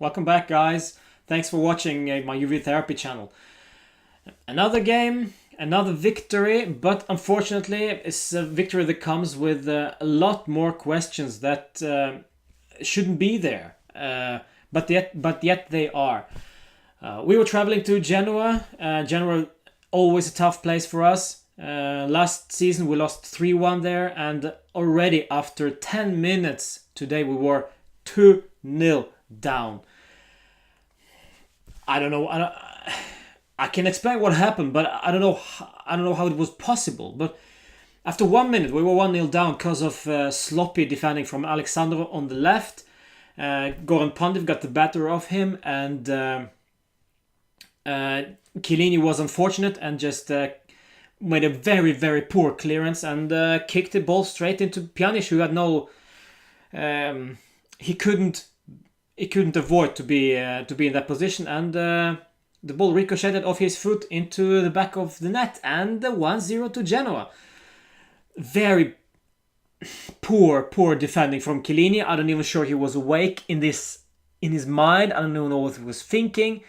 Welcome back, guys. Thanks for watching my UV therapy channel. Another game, another victory, but unfortunately it's a victory that comes with a lot more questions that shouldn't be there, but yet they are. We were traveling to Genoa. Genoa, always a tough place for us. Last season we lost 3-1 there, and already after 10 minutes today we were 2-0 down. I don't know. I can explain what happened, but I don't know how it was possible. But after 1 minute, we were 1-0 down because of sloppy defending from Alexandro on the left. Goran Pandev got the better of him, and Chiellini was unfortunate and just made a very, very poor clearance and kicked the ball straight into Pjanic, who had no. He couldn't avoid to be in that position, and the ball ricocheted off his foot into the back of the net, and 1-0 to Genoa. Very poor defending from Chiellini. I don't even sure he was awake in his mind. I don't even know what he was thinking.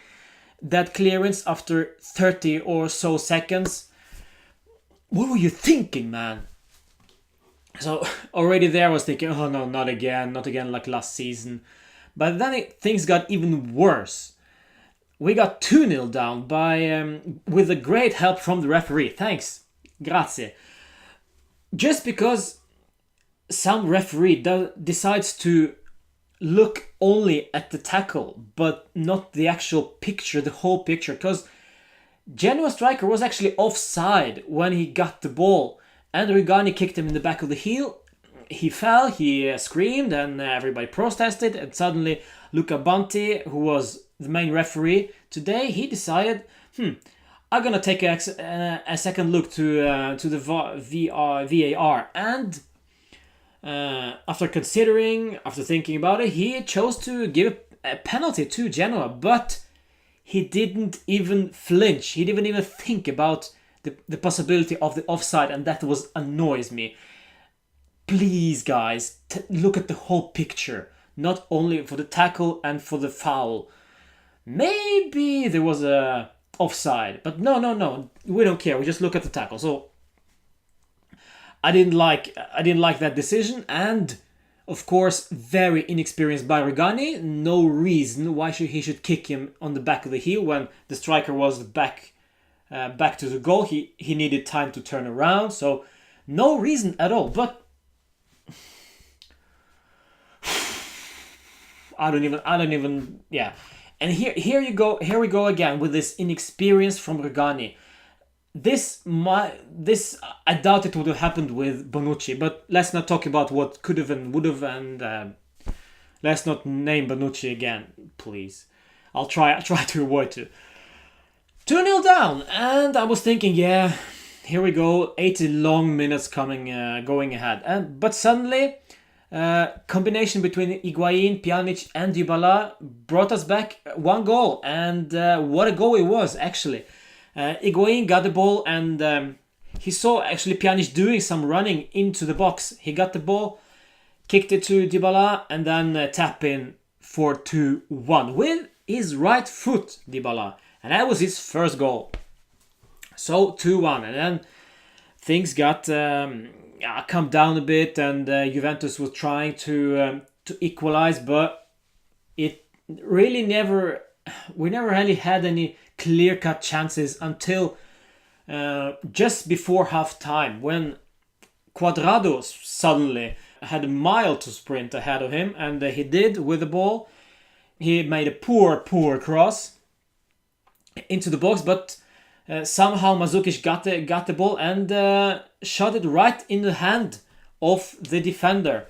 That clearance after 30 or so seconds. What were you thinking, man? So already there I was thinking, oh no, not again like last season. But then things got even worse. We got 2-0 down with a great help from the referee. Thanks. Grazie. Just because some referee decides to look only at the tackle, but not the actual picture, the whole picture. Because Genoa striker was actually offside when he got the ball, and Regani kicked him in the back of the heel. He fell, he screamed, and everybody protested, and suddenly Luca Banti, who was the main referee today, he decided, I'm gonna take a second look to the VAR, and after thinking about it, he chose to give a penalty to Genoa, but he didn't even flinch. He didn't even think about the possibility of the offside, and that annoys me. Please, guys, look at the whole picture, not only for the tackle and for the foul. Maybe there was a offside, but no, we don't care. We just look at the tackle. So I didn't like that decision, and of course, very inexperienced by Regani. No reason why he should kick him on the back of the heel when the striker was back to the goal. He needed time to turn around, so no reason at all. But I don't even. Yeah. And here we go again with this inexperience from Regani. This I doubt it would have happened with Bonucci, but let's not talk about what could have and would have, and let's not name Bonucci again, please. I'll try to avoid to. 2-0 down, and I was thinking, yeah, here we go, 80 long minutes going ahead, but suddenly. Combination between Higuain, Pjanic and Dybala brought us back one goal, and what a goal it was, actually. Higuain got the ball, and he saw actually Pjanic doing some running into the box. He got the ball, kicked it to Dybala, and then tap in for 2-1 with his right foot, Dybala, and that was his first goal. So 2-1, and then things got calmed down a bit, and Juventus was trying to equalize, but it really we never really had any clear-cut chances until just before half-time, when Cuadrado suddenly had a mile to sprint ahead of him, and he did with the ball. He made a poor cross into the box, but somehow Mandzukic got the ball and shot it right in the hand of the defender.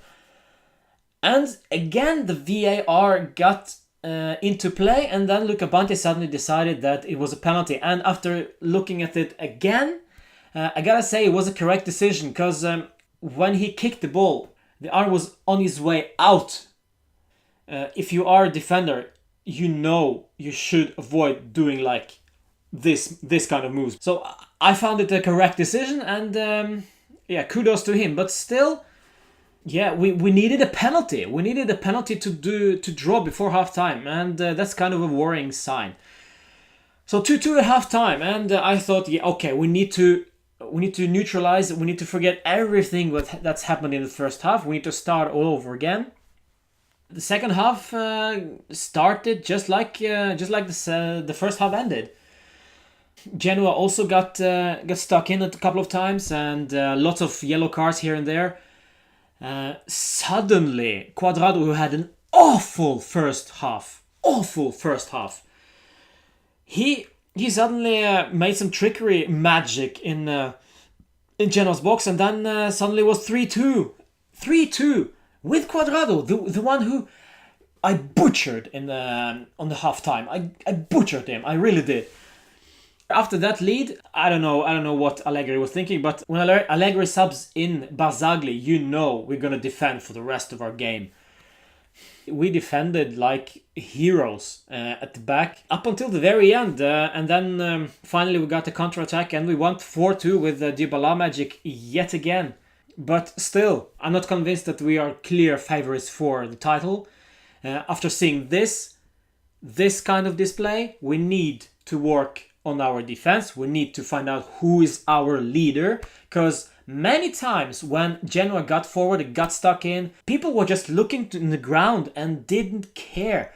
And again, the VAR got into play, and then Luca Banti suddenly decided that it was a penalty. And after looking at it again, I gotta say it was a correct decision, because when he kicked the ball, the arm was on his way out. If you are a defender, you know you should avoid doing like this kind of moves. So I found it a correct decision, and yeah, kudos to him. But still, Yeah, we needed a penalty. We needed a penalty to draw before halftime, and that's kind of a worrying sign. So 2-2 at halftime, and I thought, yeah, okay, we need to neutralize. We need to forget everything that's happened in the first half. We need to start all over again. The second half started just like the first half ended. Genoa also got stuck in a couple of times, and lots of yellow cards here and there. Suddenly, Cuadrado, who had an awful first half, he suddenly made some trickery magic in Genoa's box, and then suddenly it was 3-2. 3-2 with Cuadrado, the one who I butchered on the halftime. I butchered him. I really did. After that lead, I don't know what Allegri was thinking, but when Allegri subs in Barzagli, you know we're gonna defend for the rest of our game. We defended like heroes at the back up until the very end, and then finally we got a counter-attack and we won 4-2 with Dybala magic yet again. But still, I'm not convinced that we are clear favorites for the title. After seeing this kind of display, we need to work on our defense. We need to find out who is our leader, because many times when Genoa got forward and got stuck in, people were just looking to the ground and didn't care.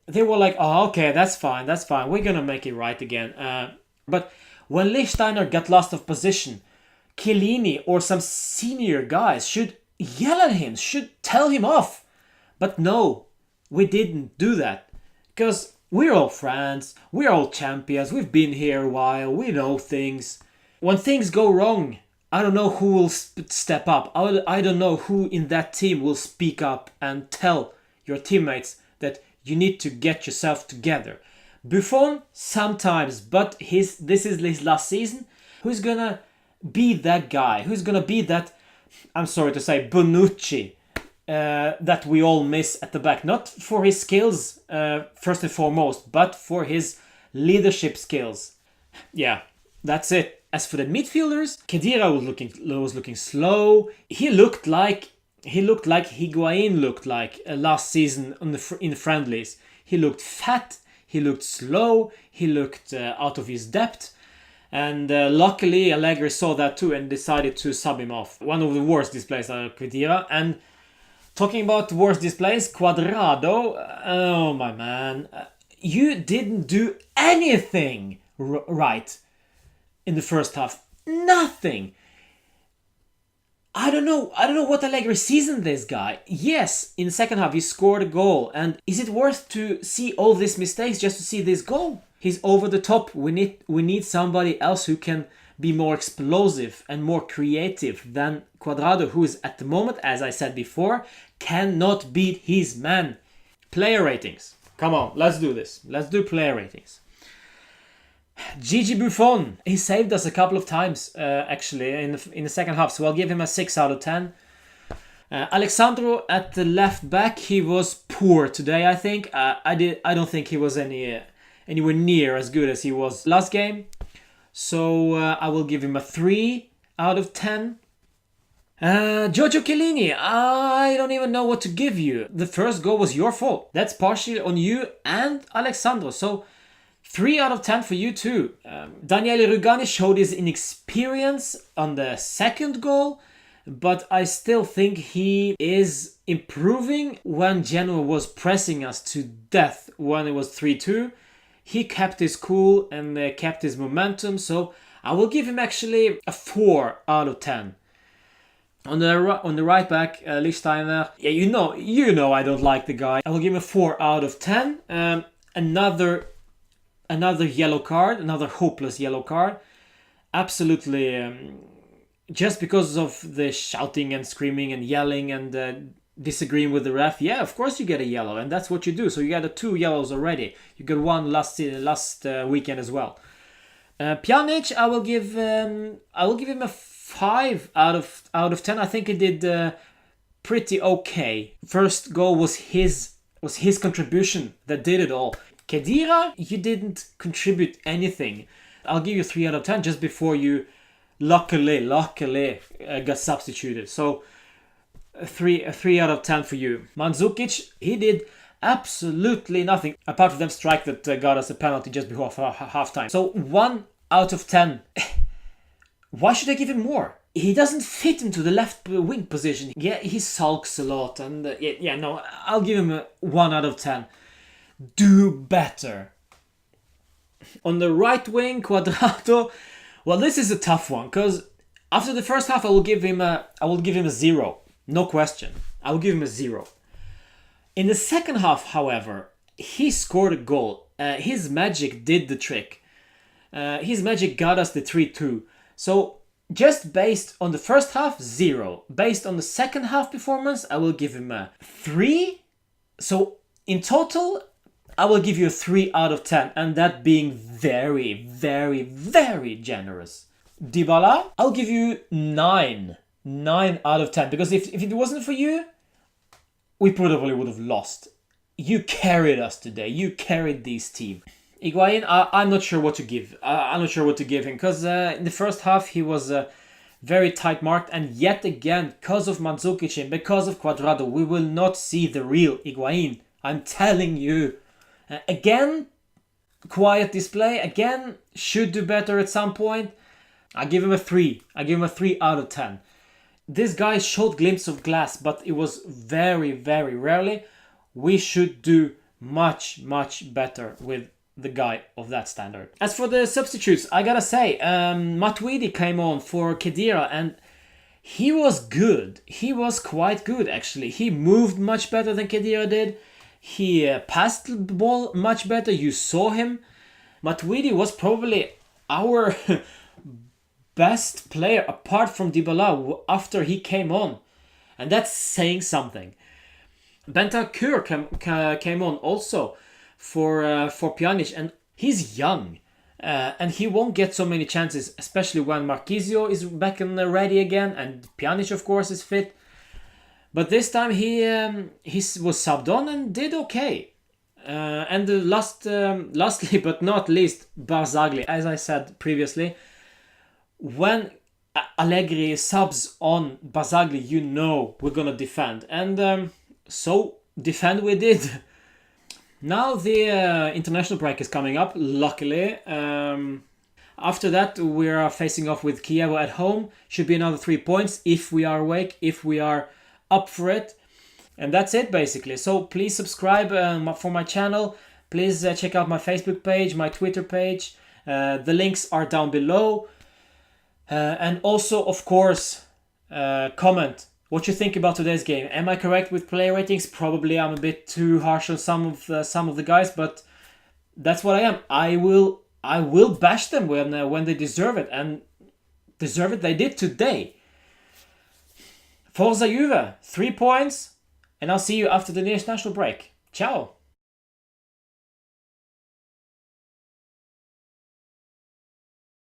They were like, oh, okay, that's fine, we're gonna make it right again. But when Lichtsteiner got lost of position, Chiellini or some senior guys should yell at him, should tell him off. But no, we didn't do that, because we're all friends, we're all champions, we've been here a while, we know things. When things go wrong, I don't know who will step up. I don't know who in that team will speak up and tell your teammates that you need to get yourself together. Buffon, sometimes, but this is his last season. Who's gonna be that guy? Who's gonna be that, I'm sorry to say, Bonucci? That we all miss at the back. Not for his skills, first and foremost, but for his leadership skills. Yeah, that's it. As for the midfielders, Khedira was looking slow. He looked like Higuain looked like last season in friendlies. He looked fat. He looked slow. He looked out of his depth. And luckily, Allegri saw that too and decided to sub him off. One of the worst displays of Khedira. And talking about worst displays, Cuadrado, oh my man, you didn't do anything right in the first half. Nothing. I don't know what Allegri sees in this guy. Yes, in the second half he scored a goal, and is it worth to see all these mistakes just to see this goal? He's over the top. We need somebody else who can be more explosive and more creative than Cuadrado, who is at the moment, as I said before, cannot beat his man. Player ratings. Come on, let's do this. Let's do player ratings. Gigi Buffon, he saved us a couple of times actually in the second half, so I'll give him a 6 out of 10. Alexandro at the left back, he was poor today, I think. I don't think he was anywhere near as good as he was last game. So I will give him a 3 out of 10. Giorgio Chiellini, I don't even know what to give you. The first goal was your fault. That's partially on you and Alexandro. So 3 out of 10 for you too. Daniele Rugani showed his inexperience on the second goal, but I still think he is improving. When Genoa was pressing us to death when it was 3-2, he kept his cool and kept his momentum, so I will give him actually a 4 out of 10. On the right back, Lichtsteiner, yeah, you know I don't like the guy. I will give him a 4 out of 10. Another yellow card, another hopeless yellow card. Absolutely, just because of the shouting and screaming and yelling and disagreeing with the ref. Yeah, of course you get a yellow, and that's what you do. So you got 2 yellows already. You got 1 last weekend as well. Pjanic, I will give him a 5 out of 10. I think he did pretty okay. First goal was his contribution that did it all. Khedira, you didn't contribute anything. I'll give you 3 out of 10 just before you luckily got substituted. So a 3 out of 10 for you. Mandzukic, he did absolutely nothing apart from them strike that got us a penalty just before half-time. So 1 out of 10. Why should I give him more? He doesn't fit into the left wing position. Yeah, he sulks a lot, and no, I'll give him a 1 out of 10. Do better. On the right wing, Cuadrado, well, this is a tough one, because after the first half, I will give him a 0. No question. I will give him a 0. In the second half, however, he scored a goal. His magic did the trick. His magic got us the 3-2. So, just based on the first half, 0. Based on the second half performance, I will give him a 3. So, in total, I will give you a 3 out of 10. And that being very, very, very generous. Dybala, I'll give you 9. 9 out of 10. Because if it wasn't for you, we probably would have lost. You carried us today. You carried this team. Higuain, I'm not sure what to give. I'm not sure what to give him. Because in the first half, he was very tight marked. And yet again, because of Mandzukic and because of Cuadrado, we will not see the real Higuain. I'm telling you. Again, quiet display. Again, should do better at some point. I give him a 3. I give him a 3 out of 10. This guy showed glimpses of glass, but it was very, very rarely. We should do much, much better with the guy of that standard. As for the substitutes, I gotta say, Matuidi came on for Khedira, and he was good. He was quite good, actually. He moved much better than Khedira did. He passed the ball much better. You saw him. Matuidi was probably our best player apart from Dybala after he came on. And that's saying something. Bentancur came on also for Pjanic, and he's young. And he won't get so many chances, especially when Marquisio is back and ready again, and Pjanic, of course, is fit. But this time he was subbed on and did okay. And the lastly but not least, Barzagli. As I said previously, when Allegri subs on Barzagli, you know we're gonna defend. And so defend we did. Now the international break is coming up, luckily. After that, we are facing off with Kiev at home. Should be another 3 points if we are awake, if we are up for it. And that's it, basically. So please subscribe for my channel. Please check out my Facebook page, my Twitter page. The links are down below. And also, of course, comment what you think about today's game. Am I correct with player ratings? Probably I'm a bit too harsh on some of the guys, but that's what I am. I will bash them when they deserve it, and deserve it they did today. Forza Juve, 3 points, and I'll see you after the international break. Ciao.